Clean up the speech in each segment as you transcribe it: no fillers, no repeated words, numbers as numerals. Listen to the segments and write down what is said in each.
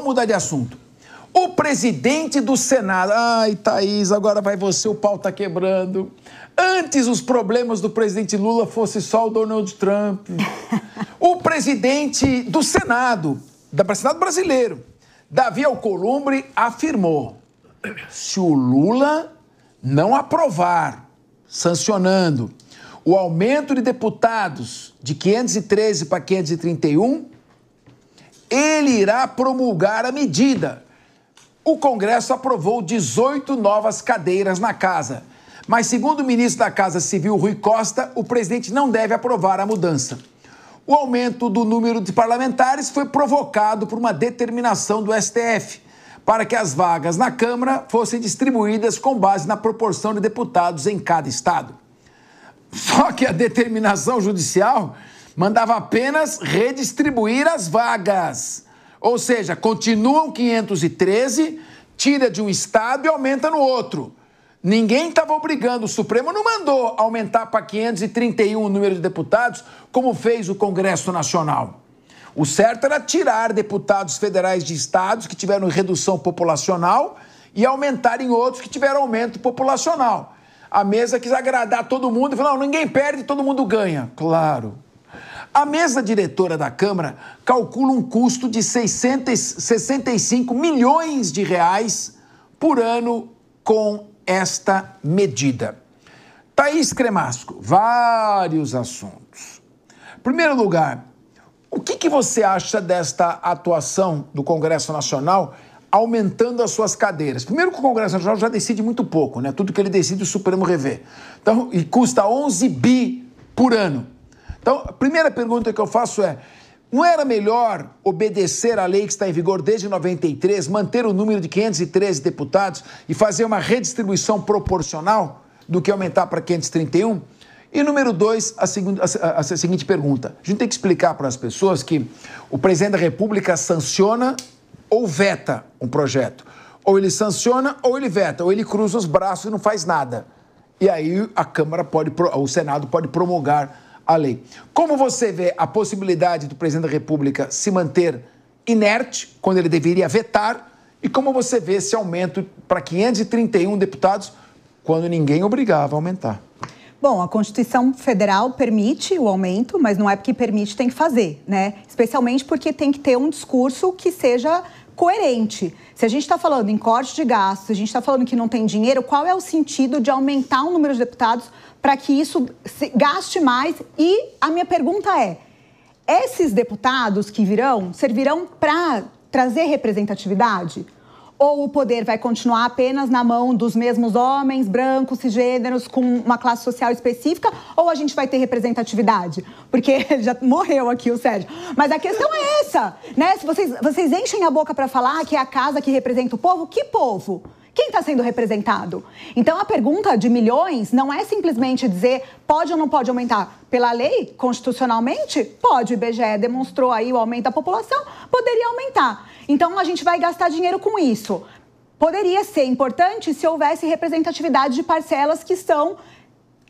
vamos mudar de assunto. O presidente do Senado... Ai, Thaís, agora vai você, o pau tá quebrando. Antes os problemas do presidente Lula fosse só o Donald Trump. O presidente do Senado brasileiro, Davi Alcolumbre, afirmou: se o Lula não aprovar, sancionando, o aumento de deputados de 513 para 531, ele irá promulgar a medida. O Congresso aprovou 18 novas cadeiras na casa. Mas, segundo o ministro da Casa Civil, Rui Costa, o presidente não deve aprovar a mudança. O aumento do número de parlamentares foi provocado por uma determinação do STF para que as vagas na Câmara fossem distribuídas com base na proporção de deputados em cada estado. Só que a determinação judicial mandava apenas redistribuir as vagas. Ou seja, continuam 513, tira de um estado e aumenta no outro. Ninguém estava obrigando, o Supremo não mandou aumentar para 531 o número de deputados, como fez o Congresso Nacional. O certo era tirar deputados federais de estados que tiveram redução populacional e aumentar em outros que tiveram aumento populacional. A mesa quis agradar todo mundo e falou: não, ninguém perde, todo mundo ganha. Claro. A mesa diretora da Câmara calcula um custo de 65 milhões de reais por ano com esta medida. Thaís Cremasco, vários assuntos. Em primeiro lugar, o que você acha desta atuação do Congresso Nacional aumentando as suas cadeiras? Primeiro que o Congresso Nacional já decide muito pouco, né? Tudo que ele decide o Supremo revê. Então, e custa 11 bi por ano. Então, a primeira pergunta que eu faço é: não era melhor obedecer à lei que está em vigor desde 93, manter o número de 513 deputados e fazer uma redistribuição proporcional do que aumentar para 531? E número 2, a seguinte pergunta. A gente tem que explicar para as pessoas que o presidente da República sanciona ou veta um projeto. Ou ele sanciona ou ele veta, ou ele cruza os braços e não faz nada. E aí o Senado pode promulgar a lei. Como você vê a possibilidade do presidente da República se manter inerte quando ele deveria vetar, e como você vê esse aumento para 531 deputados quando ninguém obrigava a aumentar? Bom, a Constituição Federal permite o aumento, mas não é porque permite, tem que fazer, né? Especialmente porque tem que ter um discurso que seja coerente. Se a gente está falando em corte de gastos, se a gente está falando que não tem dinheiro, qual é o sentido de aumentar o número de deputados para que isso gaste mais? E a minha pergunta é: esses deputados que virão servirão para trazer representatividade? Ou o poder vai continuar apenas na mão dos mesmos homens, brancos, cisgêneros, com uma classe social específica, ou a gente vai ter representatividade? Porque já morreu aqui o Sérgio. Mas a questão é essa, né? Se vocês enchem a boca para falar que é a casa que representa o povo, que povo? Quem está sendo representado? Então, a pergunta de milhões não é simplesmente dizer pode ou não pode aumentar. Pela lei, constitucionalmente, pode. O IBGE demonstrou aí o aumento da população, poderia aumentar. Então, a gente vai gastar dinheiro com isso. Poderia ser importante se houvesse representatividade de parcelas que são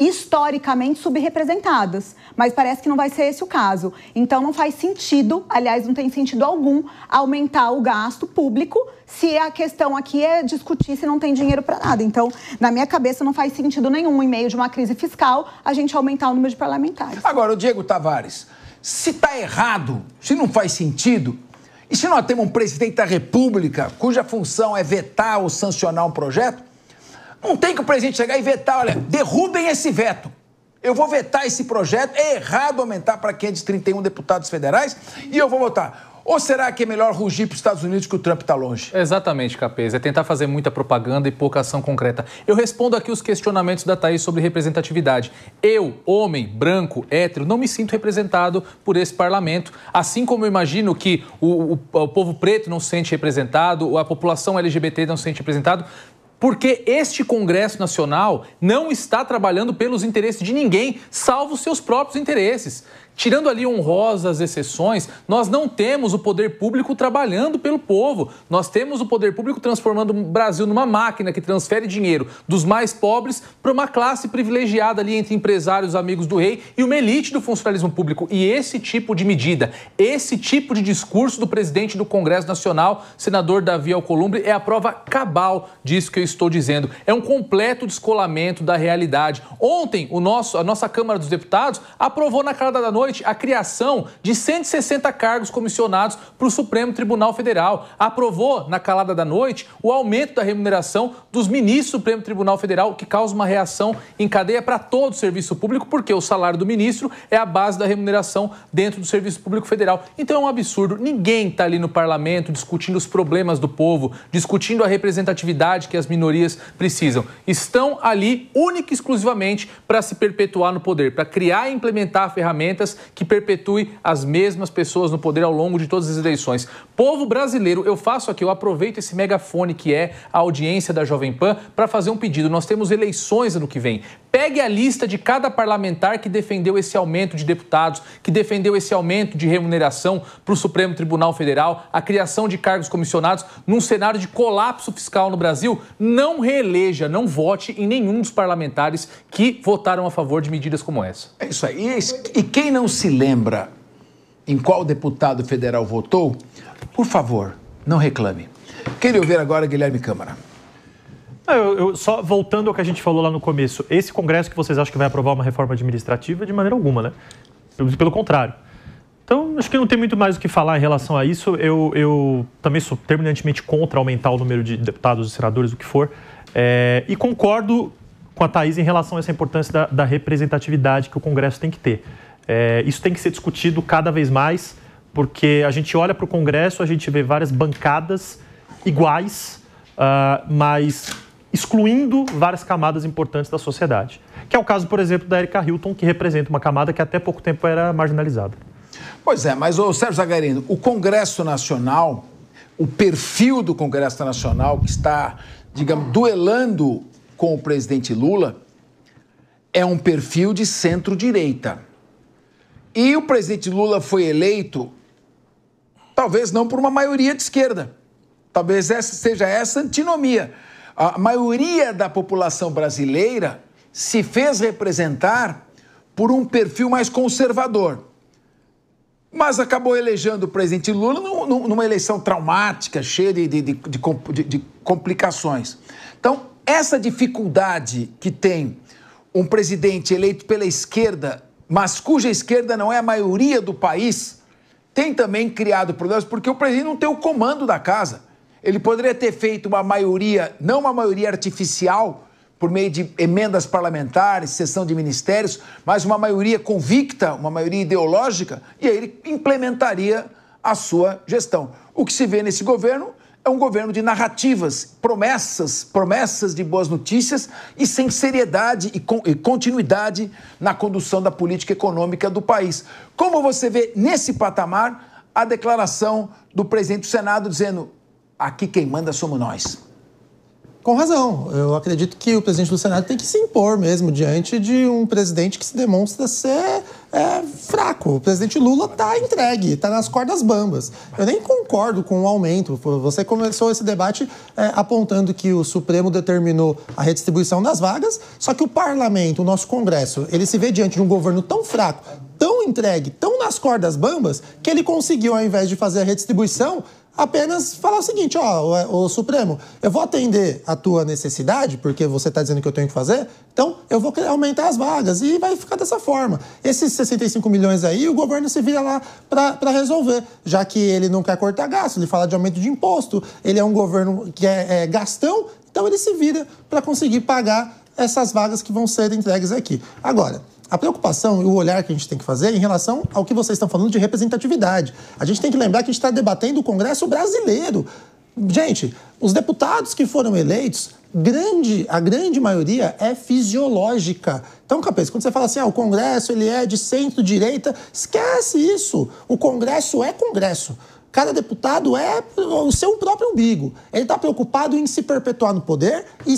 historicamente subrepresentadas, mas parece que não vai ser esse o caso. Então não faz sentido, aliás, não tem sentido algum, aumentar o gasto público se a questão aqui é discutir se não tem dinheiro para nada. Então, na minha cabeça, não faz sentido nenhum, em meio de uma crise fiscal, a gente aumentar o número de parlamentares. Agora, o Diego Tavares, se está errado, se não faz sentido, e se nós temos um presidente da República cuja função é vetar ou sancionar um projeto, não tem que o presidente chegar e vetar: olha, derrubem esse veto. Eu vou vetar esse projeto, é errado aumentar para 531 deputados federais e eu vou votar. Ou será que é melhor rugir para os Estados Unidos que o Trump está longe? Exatamente, Capês. É tentar fazer muita propaganda e pouca ação concreta. Eu respondo aqui os questionamentos da Thaís sobre representatividade. Eu, homem, branco, hétero, não me sinto representado por esse parlamento. Assim como eu imagino que o povo preto não se sente representado, a população LGBT não se sente representado, porque este Congresso Nacional não está trabalhando pelos interesses de ninguém, salvo os seus próprios interesses. Tirando ali honrosas exceções, nós não temos o poder público trabalhando pelo povo. Nós temos o poder público transformando o Brasil numa máquina que transfere dinheiro dos mais pobres para uma classe privilegiada ali entre empresários, amigos do rei e uma elite do funcionalismo público. E esse tipo de medida, esse tipo de discurso do presidente do Congresso Nacional, senador Davi Alcolumbre, é a prova cabal disso que eu estou dizendo. É um completo descolamento da realidade. Ontem, a nossa Câmara dos Deputados aprovou na calada da noite a criação de 160 cargos comissionados para o Supremo Tribunal Federal. Aprovou na calada da noite o aumento da remuneração dos ministros do Supremo Tribunal Federal, que causa uma reação em cadeia para todo o serviço público, porque o salário do ministro é a base da remuneração dentro do Serviço Público Federal. Então é um absurdo. Ninguém está ali no parlamento discutindo os problemas do povo, discutindo a representatividade que as minorias precisam. Estão ali única e exclusivamente para se perpetuar no poder, para criar e implementar ferramentas que perpetuem as mesmas pessoas no poder ao longo de todas as eleições. Povo brasileiro, eu aproveito esse megafone que é a audiência da Jovem Pan para fazer um pedido. Nós temos eleições ano que vem. Pegue a lista de cada parlamentar que defendeu esse aumento de deputados, que defendeu esse aumento de remuneração para o Supremo Tribunal Federal, a criação de cargos comissionados num cenário de colapso fiscal no Brasil. Não reeleja, não vote em nenhum dos parlamentares que votaram a favor de medidas como essa. É isso aí. E quem não se lembra em qual deputado federal votou, por favor, não reclame. Queria ouvir agora Guilherme Câmara. Só voltando ao que a gente falou lá no começo, esse Congresso que vocês acham que vai aprovar uma reforma administrativa, de maneira alguma, né? Pelo contrário. Então, acho que não tem muito mais o que falar em relação a isso. Eu também sou terminantemente contra aumentar o número de deputados e senadores, o que for. E concordo com a Thaís em relação a essa importância da representatividade que o Congresso tem que ter. Isso tem que ser discutido cada vez mais, porque a gente olha para o Congresso, a gente vê várias bancadas iguais, mas excluindo várias camadas importantes da sociedade. Que é o caso, por exemplo, da Erika Hilton, que representa uma camada que até pouco tempo era marginalizada. Pois é, mas, Sérgio Zagarino, o Congresso Nacional, o perfil do Congresso Nacional que está, digamos, duelando com o presidente Lula, é um perfil de centro-direita. E o presidente Lula foi eleito, talvez não por uma maioria de esquerda. Talvez seja essa antinomia. A maioria da população brasileira se fez representar por um perfil mais conservador. Mas acabou elegendo o presidente Lula numa eleição traumática, cheia de complicações. Então, essa dificuldade que tem um presidente eleito pela esquerda, mas cuja esquerda não é a maioria do país, tem também criado problemas, porque o presidente não tem o comando da casa. Ele poderia ter feito uma maioria, não uma maioria artificial, por meio de emendas parlamentares, cessão de ministérios, mas uma maioria convicta, uma maioria ideológica, e aí ele implementaria a sua gestão. O que se vê nesse governo é um governo de narrativas, promessas de boas notícias e sem seriedade e continuidade na condução da política econômica do país. Como você vê nesse patamar a declaração do presidente do Senado dizendo: aqui quem manda somos nós? Com razão. Eu acredito que o presidente do Senado tem que se impor mesmo diante de um presidente que se demonstra ser fraco. O presidente Lula está entregue, está nas cordas bambas. Eu nem concordo com o aumento. Você começou esse debate apontando que o Supremo determinou a redistribuição das vagas, só que o parlamento, o nosso Congresso, ele se vê diante de um governo tão fraco, tão entregue, tão nas cordas bambas, que ele conseguiu, ao invés de fazer a redistribuição, apenas falar o seguinte: o Supremo, eu vou atender a tua necessidade, porque você está dizendo que eu tenho que fazer, então eu vou aumentar as vagas e vai ficar dessa forma. Esses 65 milhões aí, o governo se vira lá para resolver, já que ele não quer cortar gasto, ele fala de aumento de imposto, ele é um governo que é gastão, então ele se vira para conseguir pagar essas vagas que vão ser entregues aqui. Agora, a preocupação e o olhar que a gente tem que fazer em relação ao que vocês estão falando de representatividade. A gente tem que lembrar que a gente está debatendo o Congresso brasileiro. Gente, os deputados que foram eleitos, a grande maioria é fisiológica. Então, Capês, quando você fala assim, o Congresso ele é de centro-direita, esquece isso. O Congresso é Congresso. Cada deputado é o seu próprio umbigo. Ele está preocupado em se perpetuar no poder e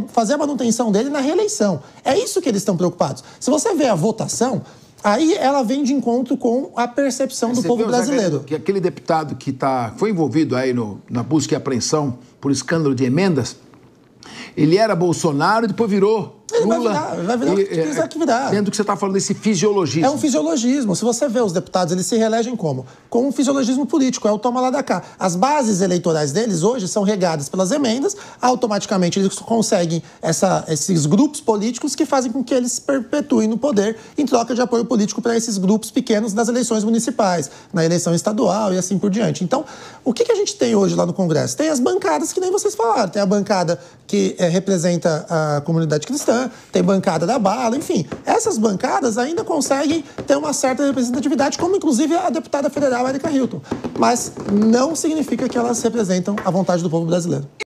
fazer a manutenção dele na reeleição. É isso que eles estão preocupados. Se você vê a votação, Aí ela vem de encontro com a percepção do povo brasileiro. Que aquele deputado que foi envolvido aí na busca e apreensão por escândalo de emendas, ele era Bolsonaro e depois virou Lula. Vai virar o que quiser que virar. Dentro do que você está falando desse fisiologismo. É um fisiologismo. Se você vê os deputados, eles se reelegem como? Com um fisiologismo político, é o toma lá da cá. As bases eleitorais deles hoje são regadas pelas emendas, automaticamente eles conseguem esses grupos políticos que fazem com que eles se perpetuem no poder em troca de apoio político para esses grupos pequenos nas eleições municipais, na eleição estadual e assim por diante. Então, o que a gente tem hoje lá no Congresso? Tem as bancadas que nem vocês falaram. Tem a bancada que representa a comunidade cristã, tem bancada da bala, enfim. Essas bancadas ainda conseguem ter uma certa representatividade, como inclusive a deputada federal Erika Hilton. Mas não significa que elas representam a vontade do povo brasileiro.